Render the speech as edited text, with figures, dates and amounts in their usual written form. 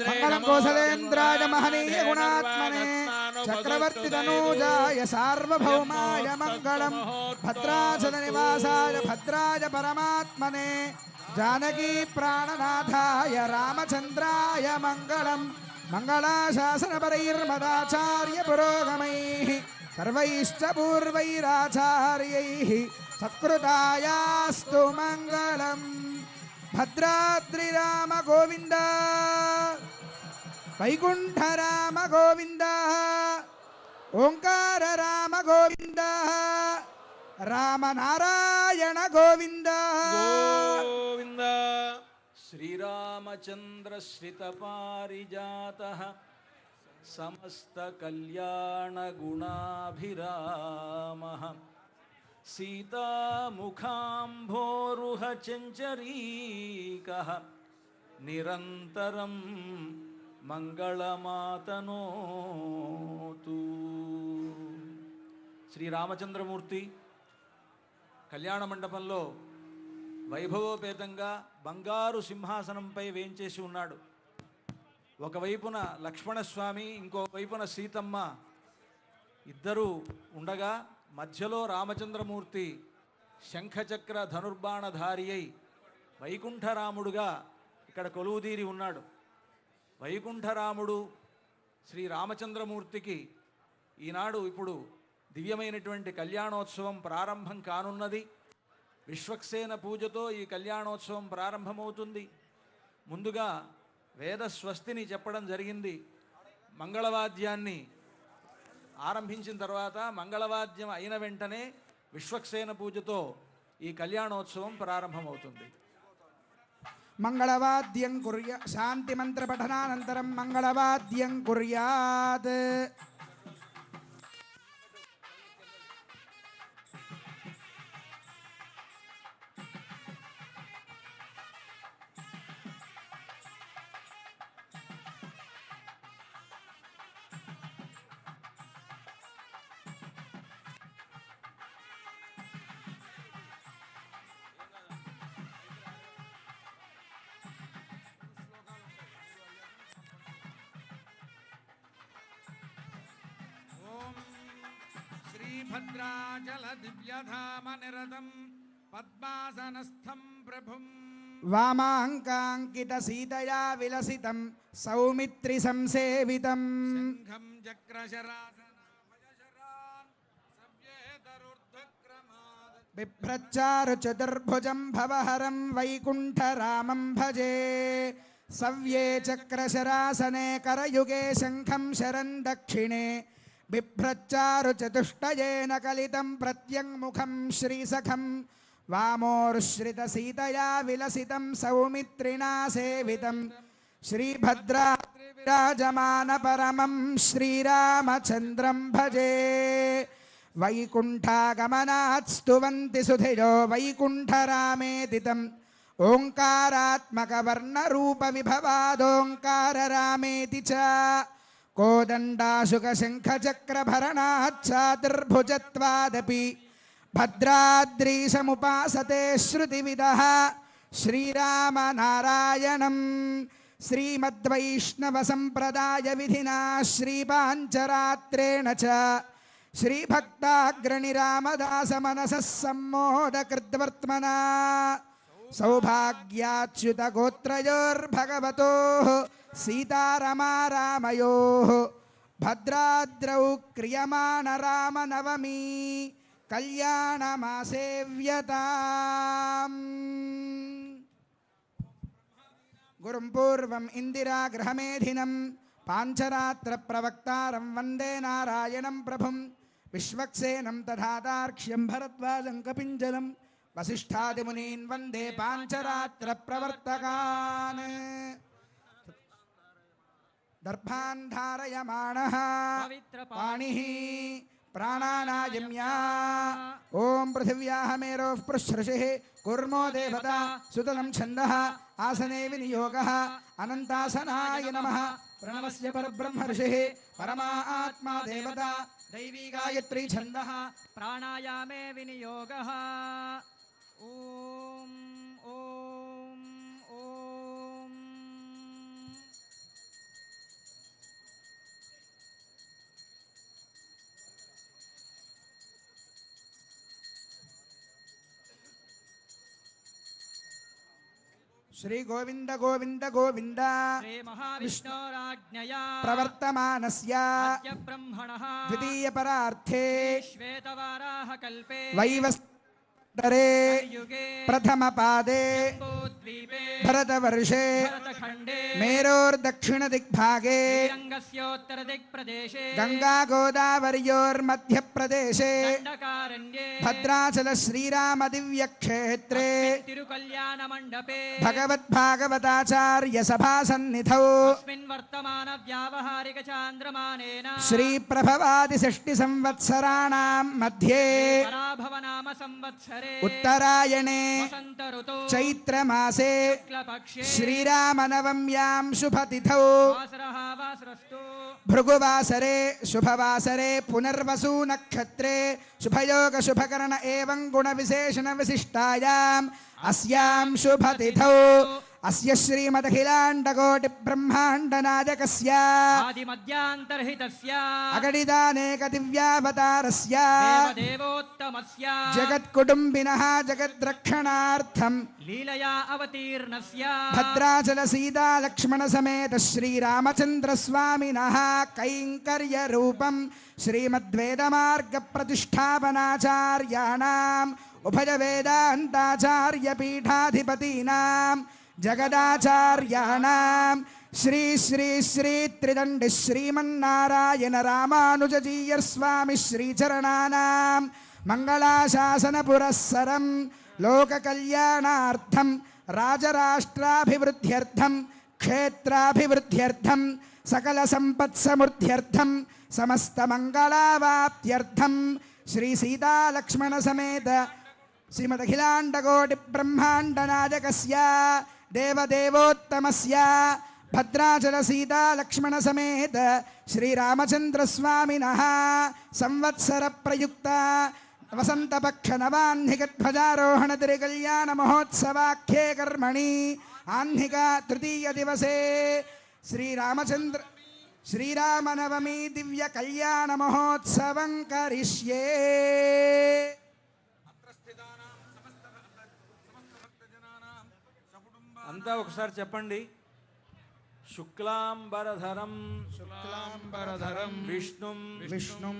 మంగళం కోసలేంద్రాయ మహనీయ గుణాత్మనే చక్రవర్తి తనూజాయ సార్వభౌమాయ మంగళం భద్రాచల నివాసాయ భద్రాయ పరమాత్మనే జానకీ ప్రాణనాథాయ రామచంద్రాయ మంగళం మంగళాశాసనపరైర్మదాచార్య పురోగమైః సర్వైశ్చ పూర్వైరాచార్యైః సత్కృతాయాస్తు మంగళం. భద్రాద్రి రామ గోవింద, వైకుంఠ రామ గోవింద, ఓంకార రామ గోవింద, రామనారాయణ గోవింద గోవింద. శ్రీరామచంద్ర శ్రిత పారిజాతః సమస్త కళ్యాణ గుణాభిరామః సీతాముఖాంభోరుహ చంచరీకః నిరంతరం మంగళమాతనోతు. శ్రీరామచంద్రమూర్తి కళ్యాణ మండపంలో వైభవోపేతంగా బంగారు సింహాసనంపై వేంచేసి ఉన్నాడు. ఒకవైపున లక్ష్మణస్వామి, ఇంకో వైపున సీతమ్మ ఇద్దరూ ఉండగా మధ్యలో రామచంద్రమూర్తి శంఖచక్ర ధనుర్బాణధారి అయి వైకుంఠరాముడుగా ఇక్కడ కొలువుదీరి ఉన్నాడు. వైకుంఠరాముడు శ్రీ రామచంద్రమూర్తికి ఈనాడు ఇప్పుడు దివ్యమైనటువంటి కళ్యాణోత్సవం ప్రారంభం కానున్నది. విశ్వక్సేన పూజతో ఈ కళ్యాణోత్సవం ప్రారంభమవుతుంది. ముందుగా వేద స్వస్తిని చెప్పడం జరిగింది. మంగళవాద్యాన్ని ఆరంభించిన తర్వాత మంగళవాద్యం అయిన వెంటనే విశ్వక్సేన పూజతో ఈ కళ్యాణోత్సవం ప్రారంభమవుతుంది. మంగళవాద్యం కుర్య శాంతి మంత్ర పఠనానంతరం మంగళవాద్యం కుర్యాత్. భద్రాచల దివ్యధామ నిరతం పద్మాసనస్థం ప్రభుం వామాంకాంకిత సీతయా విలసితం సౌమిత్రి సంసేవితం శంఖం చక్రశరాసనం బిభ్రచ్చారు చతుర్భుజం భవహరం వైకుంఠరామం భజే. సవ్యే చక్రశరాసనే కరయుగే శంఖం శరం దక్షిణే బిభ్రచ్చారు చతుష్టయేన కలితం ప్రత్యంముఖం శ్రీసఖం వామోర్శ్రిత సీతయా విలసితం సౌమిత్రిణా సేవితం శ్రీభద్రా విరాజమాన పరమం శ్రీరామచంద్రం భజే. వైకుంఠాగమనాత్ స్తువంతి సుధిజో వైకుంఠరామేదితం ఓంకారాత్మక వర్ణరూప విభవాదోంకార రామేతి చ కోదండాశుక శంఖచక్రభరణాచ్చాతుర్భుజత్వాదపి భద్రాద్రీశముపాసతే శ్రుతివిదః శ్రీరామనారాయణం. శ్రీమద్వైష్ణవ సంప్రదాయ విధినా శ్రీపాంచరాత్రేణ చ శ్రీభక్తాగ్రణి రామదాస మనసః సమ్మోదకృద్వర్త్మనా సౌభాగ్యాచ్యుత గోత్రయోర్భగవతోః సీతారమారామయోః భద్రాద్రౌ క్రియమాణ రామనవమి కళ్యాణమాసేవ్యతాం. గురుం పూర్వం ఇందిరాగృహమేధినం పాంచరాత్ర ప్రవక్తారం వందే నారాయణం ప్రభుం విశ్వక్సేనం తథాతార్క్ష్యం భరద్వాజం కపింజలం వసిష్ఠాదిమునీన్ వందే పాంచరాత్ర ప్రవర్తకాన్. దర్భాన్ ధారయమాణః పాణిః ప్రాణానాయమ్యా ఓం పృథివ్యాః మేరోః పృశ్రుషిః కుర్మో దేవతా సుతలం ఛందః ఆసనే వినియోగః అనంతాసనాయ నమః ప్రణవస్య పరబ్రహ్మ ఋషిః పరమా ఆత్మా దేవతా దైవీ గాయత్రీ ఛందః ప్రాణాయామే వినియోగః. ఓం శ్రీ గోవింద గోవింద గోవింద శ్రీ మహావిష్ణోరాజ్ఞయా ప్రవర్తమానస్య అద్య బ్రహ్మణః ద్వితీయ పరార్థే శ్వేతవారాహ కల్పే వైవస్వతరే యుగే ప్రథమ పాదే జంబూద్వీపే భరతవర్షే భరతఖండే మేరోర్దక్షిణ దిగ్భాగే శ్రీరంగస్యోత్తర దిక్ప్రదేశే గంగా గోదావర్యోర్మధ్య ప్రదేశే దండకారణ్యే భద్రాచల శ్రీరామ దివ్యక్షేత్రే తిరుకల్యాణ మండపే భగవద్భాగవతాచార్య సభాసన్నిధౌ అస్మిన్ వర్తమాన వ్యావహారిక చాంద్రమానేన శ్రీ ప్రభవాది షష్టి సంవత్సరాణం మధ్యే పరాభవ నామ సంవత్సరే ఉత్తరాయణే వసంత ఋతౌ చైత్రమాసే శుక్లపక్షే శ్రీరామనవమ్యాం శుభతిథౌ వాసరః వాసరస్తు భృగువాసరే శుభవాసరే పునర్వసు నక్షత్రే శుభయోగ శుభకరణ ఏవం గుణ విశేషణ విశిష్టాయాం అస్యాం శుభతిథౌ అస్య శ్రీమదఖిలాండకోటి బ్రహ్మాండ నాయకస్య ఆది మధ్యాంతర్హితస్య అగణితానేక దివ్యావతారస్య దేవదేవోత్తమస్య జగత్కుటుంబినః జగద్రక్షణార్థం లీలయా అవతీర్ణస్య భద్రాచల సీతా లక్ష్మణ సమేత శ్రీరామచంద్ర స్వామినః కైంకర్య రూపం శ్రీమద్వేద మార్గ ప్రతిష్టాపనాచార్యాణాం ఉభయ వేదాంతాచార్య పీఠాధిపతీనాం జగదాచార్యాణాం శ్రీ శ్రీ శ్రీ త్రిదండి శ్రీమన్నారాయణ రామానుజీయర్ స్వామి శ్రీచరణానాం మంగళాశాసన పురస్సరం లోక కళ్యాణార్థం రాజరాష్ట్రాభివృద్ధ్యర్థం క్షేత్రాభివృద్ధ్యర్థం సకల సంపత్సమృద్ధ్యర్థం సమస్త మంగళావాప్త్యర్థం శ్రీ సీతాలక్ష్మణ సమేత శ్రీమదఖిలాండకోటి బ్రహ్మాండ నాయకస్య దేవదేవోత్తమస్య భద్రాచల సీతా లక్ష్మణ సమేత శ్రీరామచంద్ర స్వామినః సంవత్సర ప్రయుక్త వసంతపక్ష నవాహ్నికధ్వజారోహణ తిరుకల్యాణ మహోత్సవాఖ్యే కర్మణి ఆహ్నిక తృతీయ దివసే శ్రీరామనవమి దివ్య కళ్యాణ మహోత్సవం కరిష్యే. అంతా ఒకసారి చెప్పండి. శుక్లాంబరధరం శుక్లాంబరధరం విష్ణుం విష్ణుం